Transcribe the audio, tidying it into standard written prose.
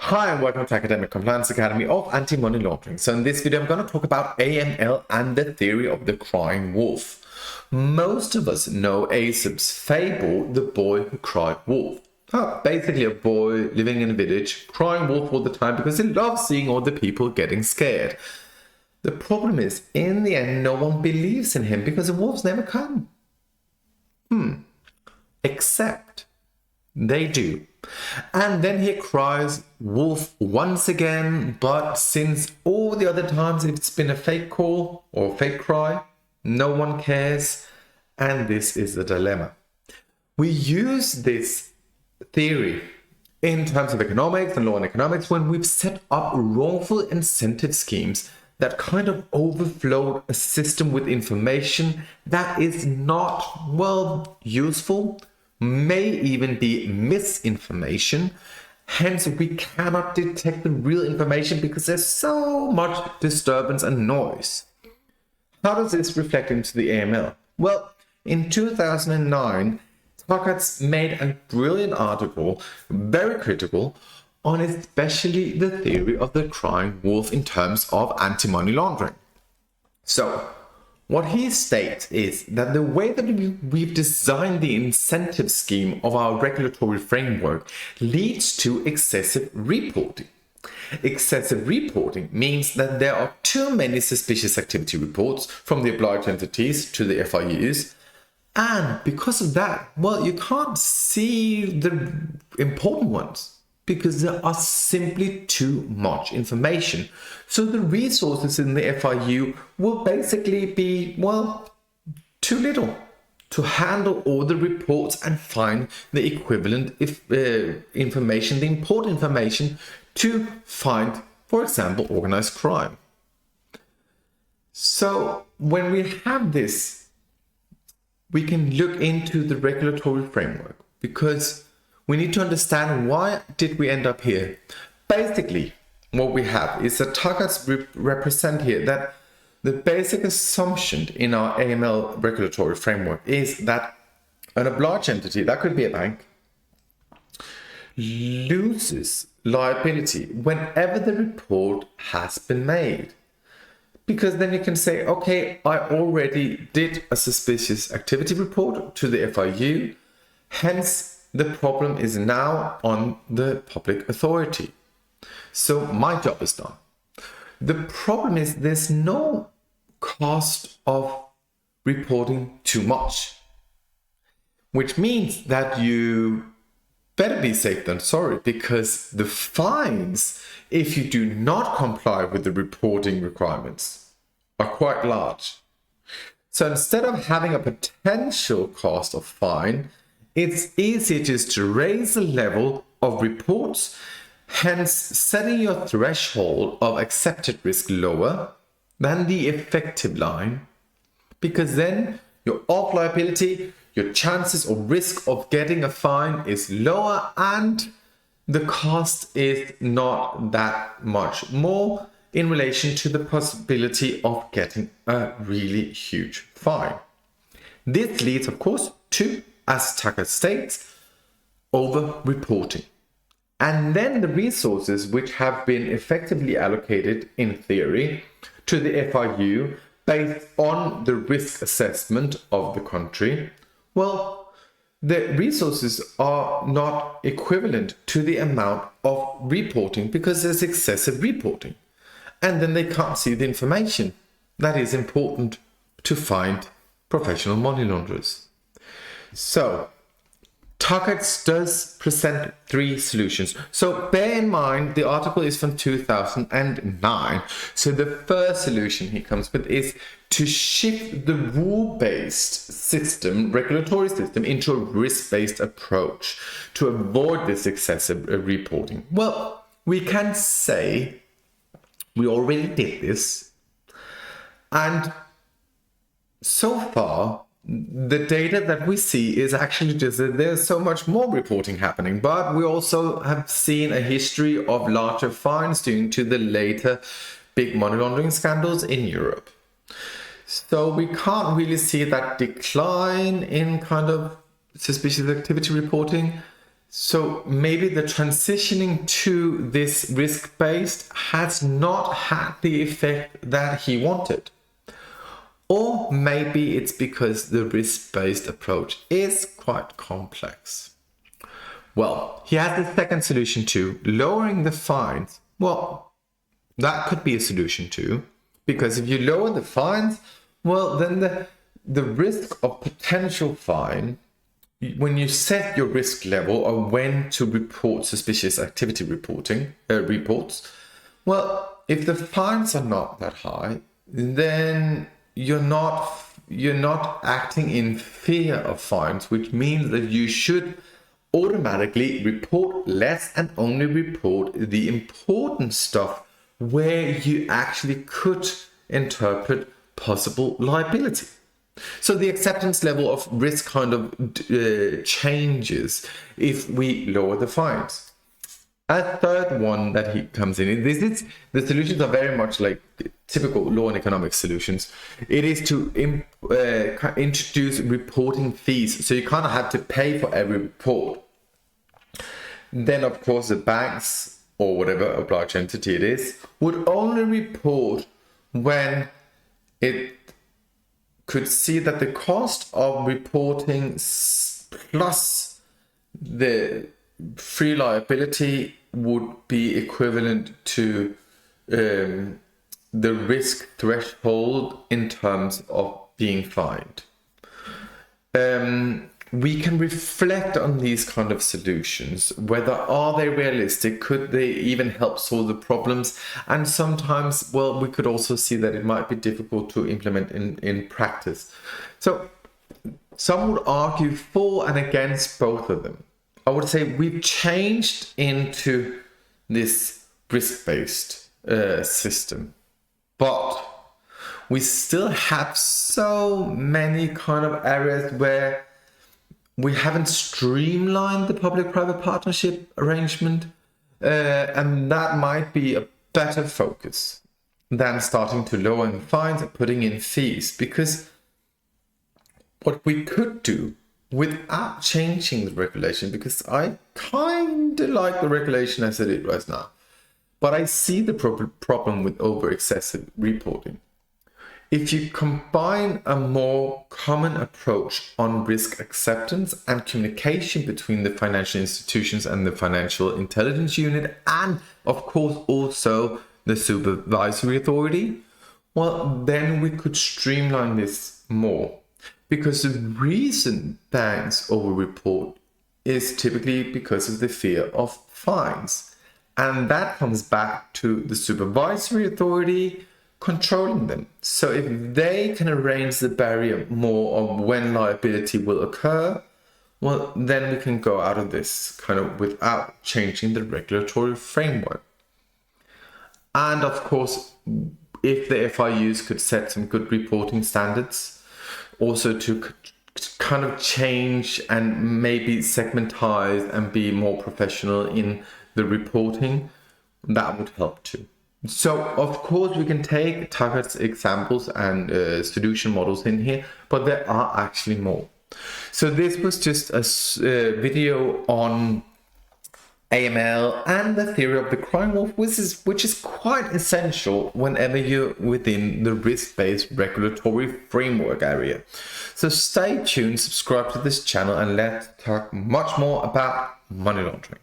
Hi and welcome to Academic Compliance Academy of Anti-Money Laundering. So in this video I'm going to talk about AML and the theory of the crying wolf. Most of us know Aesop's fable, The Boy Who Cried Wolf. Basically a boy living in a village crying wolf all the time because he loves seeing all the people getting scared. The problem is, in the end, no one believes in him because the wolves never come. Except they do. And then he cries wolf once again, but since all the other times it's been a fake call or fake cry, no one cares, and this is the dilemma. We use this theory in terms of economics and law and economics when we've set up wrongful incentive schemes that kind of overflow a system with information that is not, well, useful, may even be misinformation. Hence, we cannot detect the real information because there's so much disturbance and noise. How does this reflect into the AML? Well, in 2009, Tuckett made a brilliant article, very critical, on especially the theory of the crying wolf in terms of anti-money laundering. So, what he states is that the way that we've designed the incentive scheme of our regulatory framework leads to excessive reporting. Excessive reporting means that there are too many suspicious activity reports from the obliged entities to the FIUs, and because of that, well, you can't see the important ones because there are simply too much information. So the resources in the FIU will basically be, well, too little to handle all the reports and find the equivalent information, the important information to find, for example, organized crime. So when we have this, we can look into the regulatory framework because we need to understand why did we end up here. Basically, what we have is that targets represent here that the basic assumption in our AML regulatory framework is that an obliged entity, that could be a bank, loses liability whenever the report has been made. Because then you can say, okay, I already did a suspicious activity report to the FIU, hence the problem is now on the public authority. So my job is done. The problem is there's no cost of reporting too much, which means that you better be safe than sorry because the fines, if you do not comply with the reporting requirements, are quite large. So instead of having a potential cost of fine, it's easier just to raise the level of reports, hence setting your threshold of accepted risk lower than the effective line, because then your off liability, your chances or risk of getting a fine is lower and the cost is not that much more in relation to the possibility of getting a really huge fine. This leads, of course, to, as Tucker states, over-reporting. And then the resources which have been effectively allocated in theory to the FIU based on the risk assessment of the country, well, the resources are not equivalent to the amount of reporting because there's excessive reporting. And then they can't see the information that is important to find professional money launderers. So, Tuckett does present three solutions. So bear in mind, the article is from 2009. So the first solution he comes with is to shift the rule-based system, regulatory system, into a risk-based approach to avoid this excessive reporting. Well, we can say we already did this. And so far, the data that we see is actually just that there's so much more reporting happening, but we also have seen a history of larger fines due to the later big money laundering scandals in Europe. So we can't really see that decline in kind of suspicious activity reporting. So maybe the transitioning to this risk-based has not had the effect that he wanted. Or maybe it's because the risk-based approach is quite complex. Well, he has the second solution too, lowering the fines. Well, that could be a solution too, because if you lower the fines, well, then the risk of potential fine, when you set your risk level or when to report suspicious activity reports, well, if the fines are not that high, then you're not acting in fear of fines, which means that you should automatically report less and only report the important stuff where you actually could interpret possible liability. So the acceptance level of risk kind of changes if we lower the fines. A third one that he comes in, the solutions are very much like typical law and economic solutions. It is to introduce reporting fees. So you kind of have to pay for every report. Then, of course, the banks or whatever obliged entity it is would only report when it could see that the cost of reporting plus the free liability would be equivalent to the risk threshold in terms of being fined. We can reflect on these kind of solutions, whether are they realistic, could they even help solve the problems, and sometimes, well, we could also see that it might be difficult to implement in practice. So some would argue for and against both of them. I would say we've changed into this risk-based system, but we still have so many kind of areas where we haven't streamlined the public-private partnership arrangement, and that might be a better focus than starting to lower the fines and putting in fees, because what we could do without changing the regulation, because I kind of like the regulation as it is right now, but I see the problem with over-excessive reporting. If you combine a more common approach on risk acceptance and communication between the financial institutions and the financial intelligence unit, and of course also the supervisory authority, well, then we could streamline this more. Because the reason banks over-report is typically because of the fear of fines. And that comes back to the supervisory authority controlling them. So if they can arrange the barrier more of when liability will occur, well, then we can go out of this kind of without changing the regulatory framework. And of course, if the FIUs could set some good reporting standards, also to kind of change and maybe segmentize and be more professional in the reporting, that would help too. So, of course, we can take Taggart's examples and solution models in here, but there are actually more. So this was just a video on AML and the theory of the crime wolf, which is quite essential whenever you're within the risk-based regulatory framework area. So stay tuned, subscribe to this channel, and let's talk much more about money laundering.